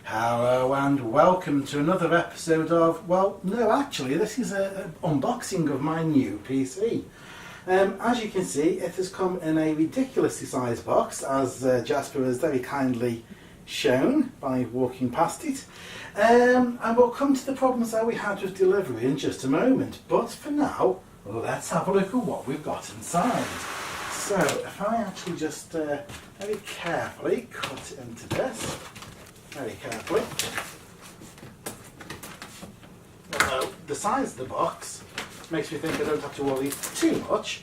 Hello and welcome to another episode of, well, no, actually, this is an unboxing of my new PC. As you can see, it has come in a ridiculously sized box, as Jasper has very kindly shown by walking past it. And we'll come to the problems that we had with delivery in just a moment. But for now, let's have a look at what we've got inside. So, if I actually just very carefully cut into this, very carefully. Although the size of the box makes me think I don't have to worry too much.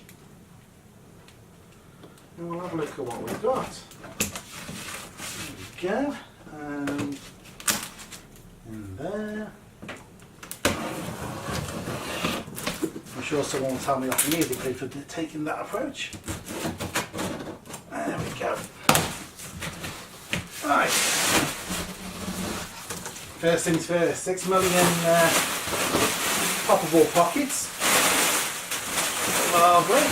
And we'll have a look at what we've got. There we go. And in there. I'm sure someone will tell me off immediately for taking that approach. There we go. Right. First things first, 6 million poppable pockets. Lovely.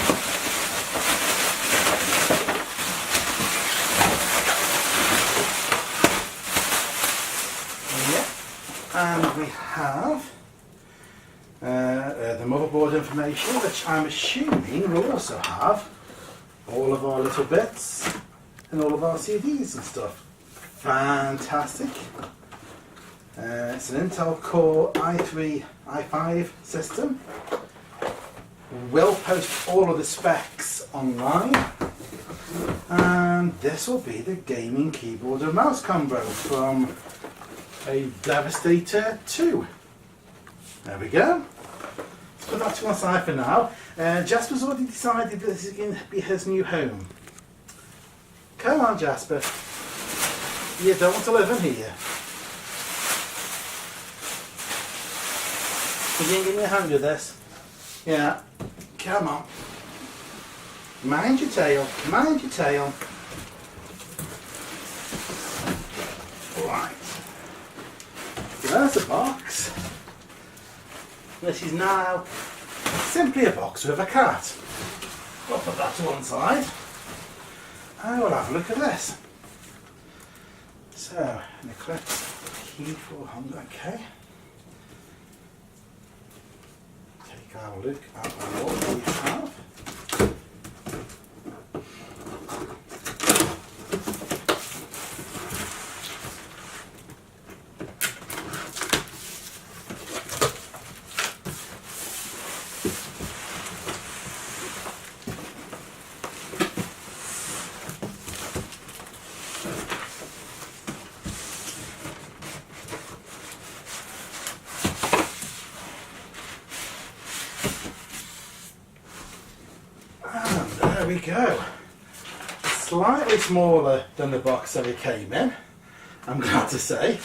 And we have the motherboard information, which I'm assuming will also have all of our little bits and all of our CDs and stuff. Fantastic. It's an Intel Core i3, i5 system. We'll post all of the specs online. And this will be the gaming keyboard and mouse combo from a Devastator 2. There we go. Let's put that to one side for now. Jasper's already decided that this is going to be his new home. Come on, Jasper. You don't want to live in here. You didn't give me a hand with this. Yeah. Come on. Mind your tail. Mind your tail. Right. There's a box. This is now simply a box with a cat. We'll put that to one side. And we'll have a look at this. So, an Eclipse key 400, okay. Take our look at what we have. There we go. Slightly smaller than the box that it came in, I'm glad to say.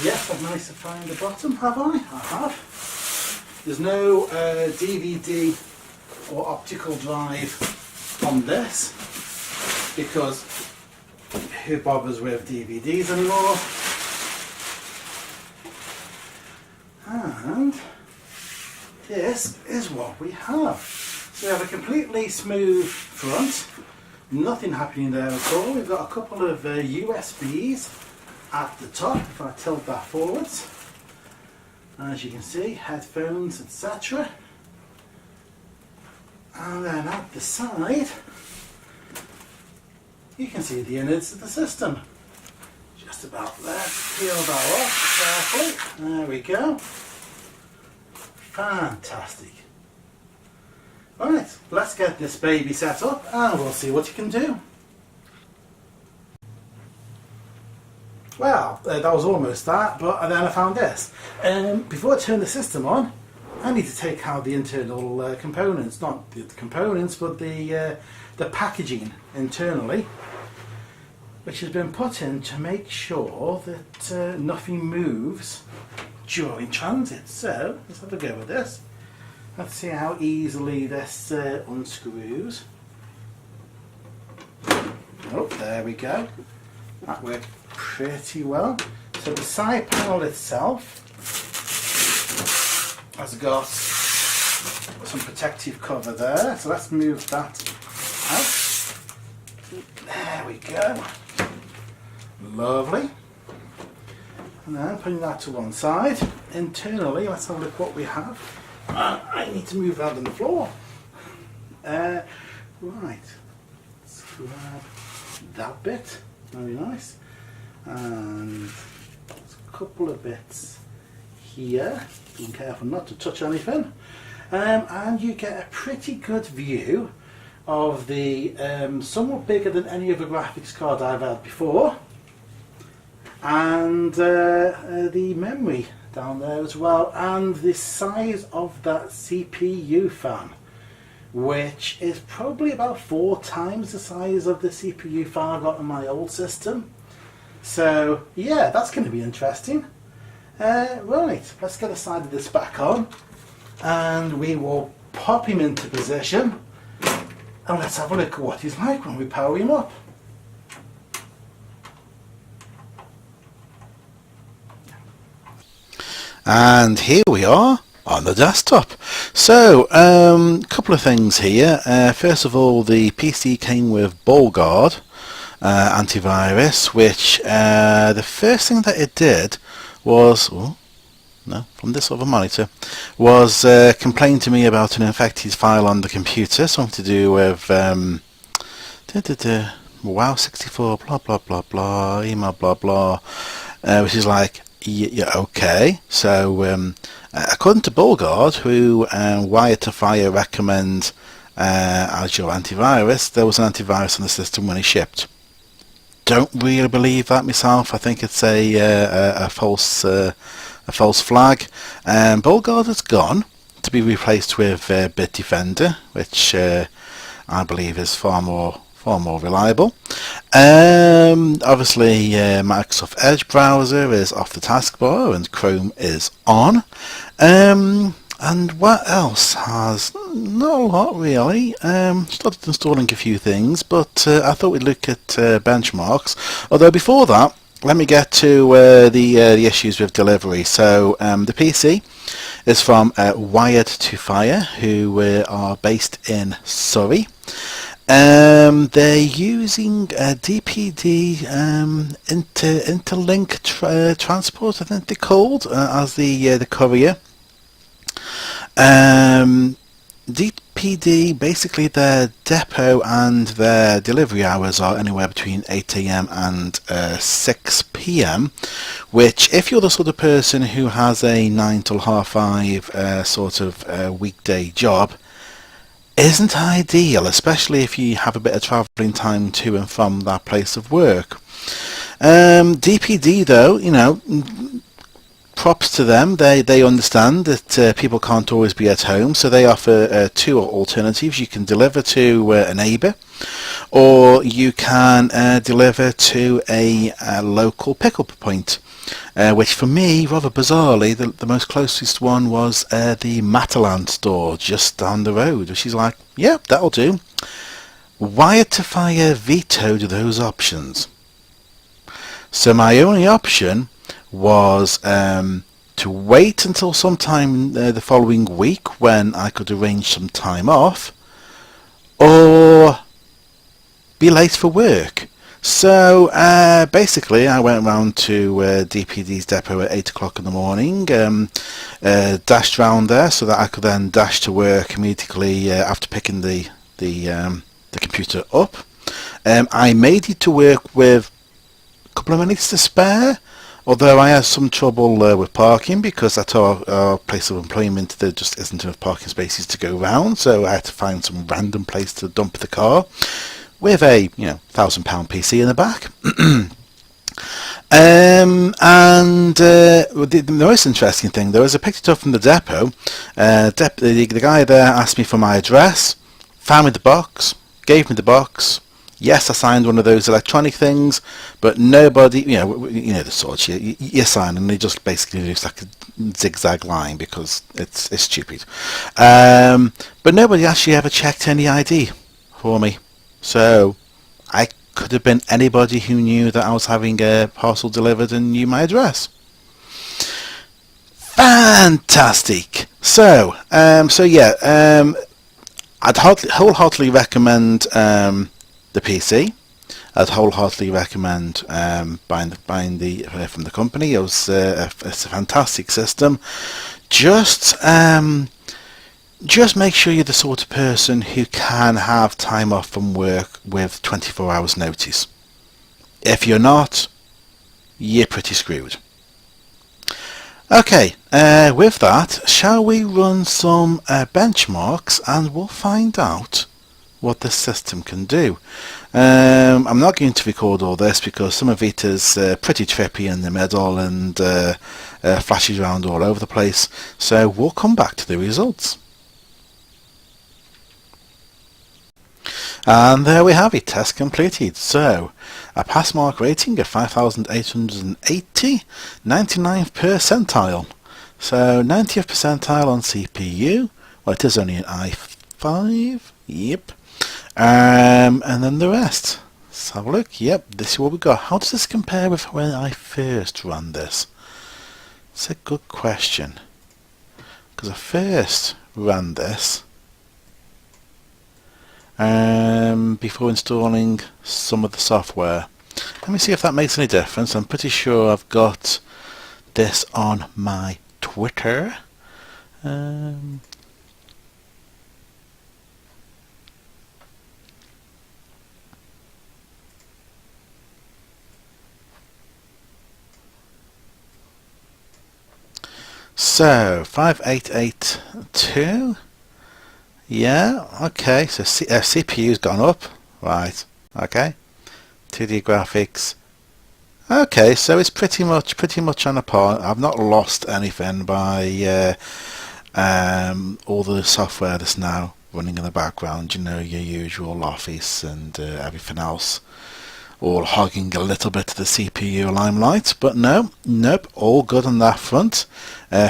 Yes, I've managed to find the bottom, have I? I have. There's no DVD or optical drive on this, because who bothers with DVDs anymore? And this is what we have. So we have a completely smooth front, nothing happening there at all. We've got a couple of USBs at the top, if I tilt that forwards. As you can see, headphones, etc. And then at the side, you can see the innards of the system. Just about there. Peel that off carefully. There we go. Fantastic. Alright, let's get this baby set up and we'll see what you can do. Well, that was almost that, but then I found this. Before I turn the system on, I need to take out the internal components. Not the components, but the packaging internally, which has been put in to make sure that nothing moves during transit. So, let's have a go with this. Let's see how easily this unscrews. Oh, there we go. That worked pretty well. So the side panel itself has got some protective cover there. So let's move that out. There we go. Lovely. And then putting that to one side. Internally, let's have a look what we have. I need to move that on the floor. Right. Let's grab that bit. Very nice. And there's a couple of bits here. Being careful not to touch anything. And you get a pretty good view of the somewhat bigger than any other graphics card I've had before. And the memory down there as well, and the size of that CPU fan, which is probably about 4 times the size of the CPU fan I got in my old system. So yeah, that's going to be interesting. Right, let's get the side of this back on, and we will pop him into position, and let's have a look at what he's like when we power him up. And here we are on the desktop. So, a couple of things here. First of all, the PC came with BallGuard antivirus, which the first thing that it did was, from this other monitor, was complain to me about an infected file on the computer, something to do with wow64 blah blah blah blah, email blah blah, which is like, yeah, okay. So according to BallGuard, who Wired2Fire recommend as your antivirus, there was an antivirus on the system when it shipped. Don't really believe that myself. I think it's a false flag. BallGuard has gone to be replaced with Bitdefender, which I believe is far more reliable. Obviously, Microsoft Edge browser is off the taskbar and Chrome is on. And what else has? Not a lot really. Started installing a few things, but I thought we'd look at benchmarks. Although before that, let me get to the issues with delivery. So the PC is from Wired2Fire, who are based in Surrey. They're using DPD interlink transport, I think they're called, as the courier. DPD, basically their depot and their delivery hours are anywhere between 8 AM and 6 PM, which, if you're the sort of person who has a 9 till half 5 sort of weekday job, isn't ideal, especially if you have a bit of travelling time to and from that place of work. DPD though, you know, props to them. They understand that people can't always be at home, so they offer 2 alternatives. You can deliver to a neighbour, or you can deliver to a local pickup point, which for me, rather bizarrely, the most closest one was the Matalan store just down the road, which is like, yeah, that'll do. Wired2Fire vetoed those options. So my only option was to wait until sometime the following week when I could arrange some time off, or be late for work. So basically I went round to DPD's depot at 8 o'clock in the morning, dashed round there so that I could then dash to work immediately after picking the computer up. I made it to work with a couple of minutes to spare, although I had some trouble with parking, because at our place of employment there just isn't enough parking spaces to go round, so I had to find some random place to dump the car with a £1,000 PC in the back. And the most interesting thing though is I picked it up from the depot. The guy there asked me for my address, found me the box, gave me the box. Yes, I signed one of those electronic things, but nobody, you know the sort, you sign and it just basically looks like a zigzag line because it's stupid. But nobody actually ever checked any ID for me. So I could have been anybody who knew that I was having a parcel delivered and knew my address. Fantastic! So yeah, I'd wholeheartedly recommend the PC. I'd wholeheartedly recommend buying the from the company. It's a fantastic system. Just make sure you're the sort of person who can have time off from work with 24 hours notice. If you're not, you're pretty screwed. Okay, with that, shall we run some benchmarks and we'll find out what the system can do. I'm not going to record all this because some of it is pretty trippy in the middle and flashes around all over the place, so we'll come back to the results. And there we have it, test completed. So, a pass mark rating of 5,880, 99th percentile. So, 90th percentile on CPU. Well, it is only an i5. Yep. And then the rest. Let's have a look. Yep, this is what we got. How does this compare with when I first ran this? It's a good question. Because I first ran this before installing some of the software. Let me see if that makes any difference. I'm pretty sure I've got this on my Twitter. So 5882. Yeah, okay, so CPU's gone up, right, okay, 2D graphics, okay, so it's pretty much on a par. I've not lost anything by all the software that's now running in the background, you know, your usual Office and everything else, all hogging a little bit of the CPU limelight, but nope, all good on that front.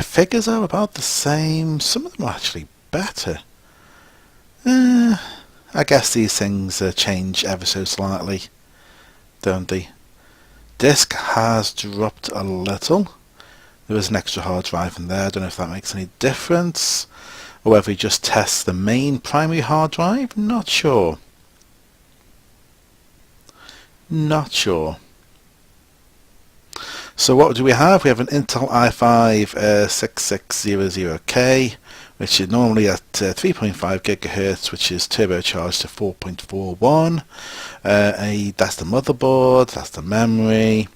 Figures are about the same, some of them are actually better. I guess these things change ever so slightly, don't they? Disk has dropped a little. There is an extra hard drive in there. I don't know if that makes any difference, or whether we just test the main primary hard drive. Not sure. So what do we have? We have an Intel i5 6600K, which is normally at 3.5 gigahertz, which is turbocharged to 4.41. That's the motherboard, that's the memory,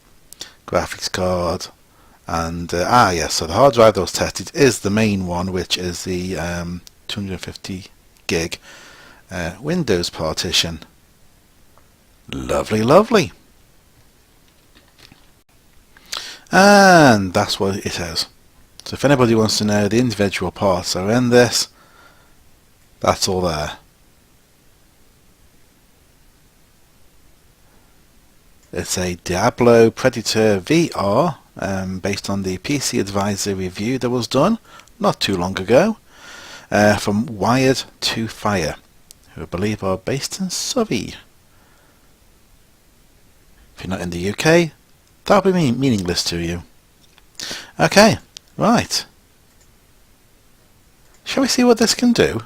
graphics card, and so the hard drive that was tested is the main one, which is the 250 gig Windows partition. Lovely. And that's what it is. So if anybody wants to know the individual parts that are in this, that's all there. It's a Diablo Predator VR, based on the PC Advisor review that was done not too long ago, from Wired2Fire, who I believe are based in Surrey. If you're not in the UK, that'll be meaningless to you. Okay, right. Shall we see what this can do?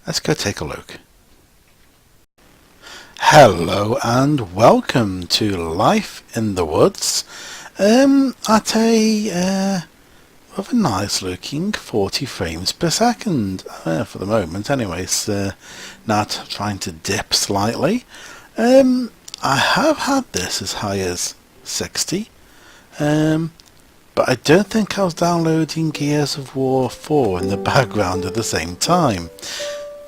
Let's go take a look. Hello and welcome to Life in the Woods at a rather nice looking 40 frames per second for the moment. Anyways, not trying to dip slightly. I have had this as high as 60, but I don't think I was downloading Gears of War 4 in the background at the same time,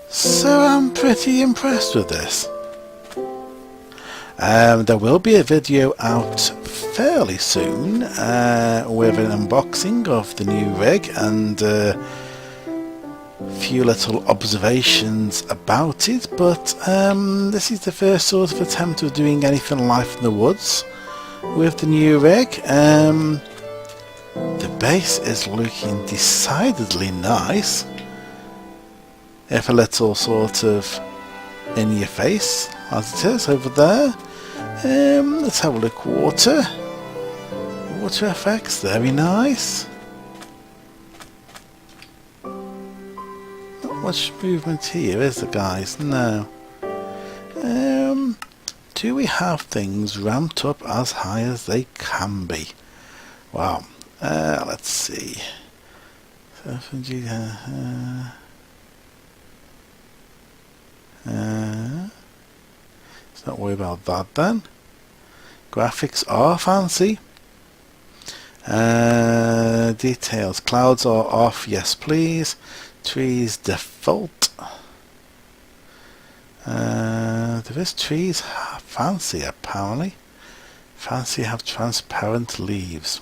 so I'm pretty impressed with this. There will be a video out fairly soon with an unboxing of the new rig and a few little observations about it, but this is the first sort of attempt of doing anything Life in the Woods with the new rig. The base is looking decidedly nice, if a little sort of in your face as it is over there. Let's have a look. Water. water effects, very nice. Not much movement here, is there, guys? No. Do we have things ramped up as high as they can be? Wow. Let's see. Let's not worry about that then. Graphics are fancy. Details. Clouds are off. Yes, please. Trees default. There is trees fancy apparently. Fancy have transparent leaves.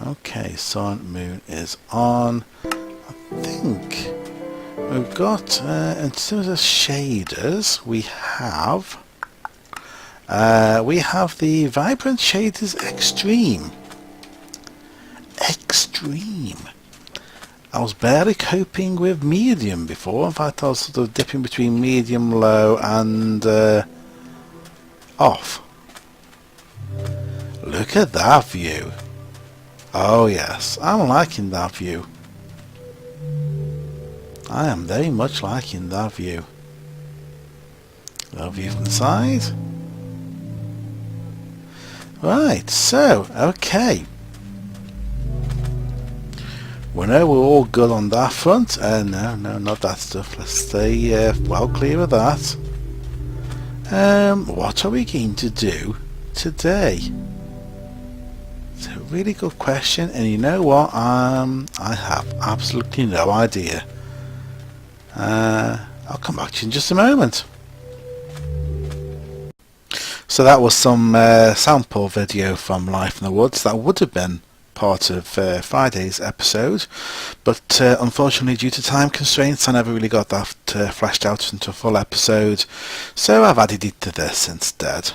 Okay, sun, moon is on. I think we've got in terms of shaders we have the vibrant shaders extreme. I was barely coping with medium before. In fact, I was sort of dipping between medium, low, and off. Look at that view. Oh yes, I'm liking that view. I am very much liking that view. That view from the side. Right, so, okay. We know we're all good on that front. No, not that stuff. Let's stay well clear of that. What are we going to do today? It's a really good question, and you know what? I have absolutely no idea. I'll come back to you in just a moment. So that was some sample video from Life in the Woods. That would have been part of Friday's episode, but unfortunately due to time constraints I never really got that flashed out into a full episode, so I've added it to this instead.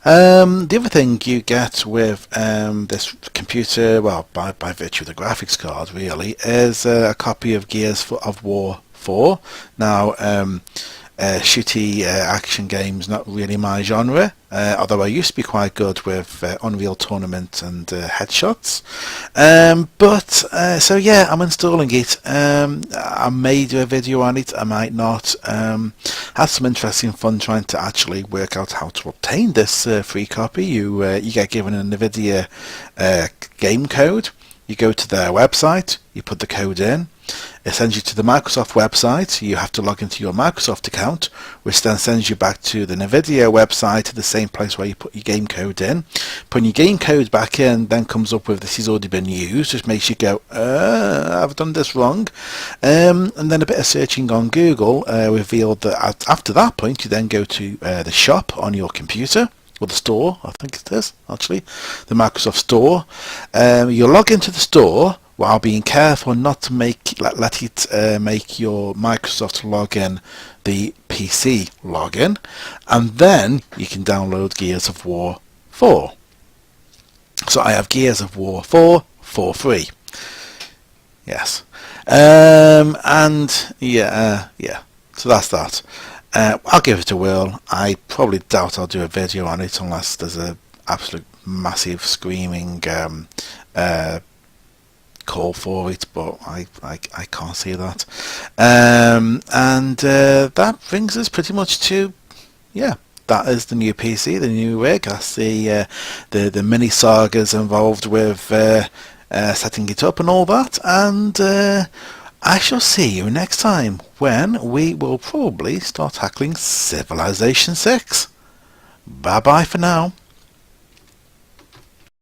The other thing you get with this computer, well by virtue of the graphics card really, is a copy of Gears of War 4. Now shooty action games, not really my genre, although I used to be quite good with Unreal Tournament and headshots. So yeah, I'm installing it. I may do a video on it, I might not. Had some interesting fun trying to actually work out how to obtain this free copy. You get given a NVIDIA game code. You go to their website, you put the code in, it sends you to the Microsoft website. You have to log into your Microsoft account, which then sends you back to the NVIDIA website, to the same place where you put your game code in. Putting your game code back in then comes up with this has already been used, which makes you go, I've done this wrong. And then a bit of searching on Google revealed that after that point you then go to the shop on your computer, or the store, I think it is actually, the Microsoft Store. You log into the store while being careful not to let it make your Microsoft login the PC login, and then you can download Gears of War 4. So I have Gears of War 4 for free. Yes. And yeah, so that's that. I'll give it a whirl. I probably doubt I'll do a video on it unless there's a absolute massive screaming call for it, but I can't see that. That brings us pretty much to, yeah, that is the new PC, the new rig. That's the mini sagas involved with setting it up and all that, and I shall see you next time when we will probably start tackling Civilization 6. Bye bye for now.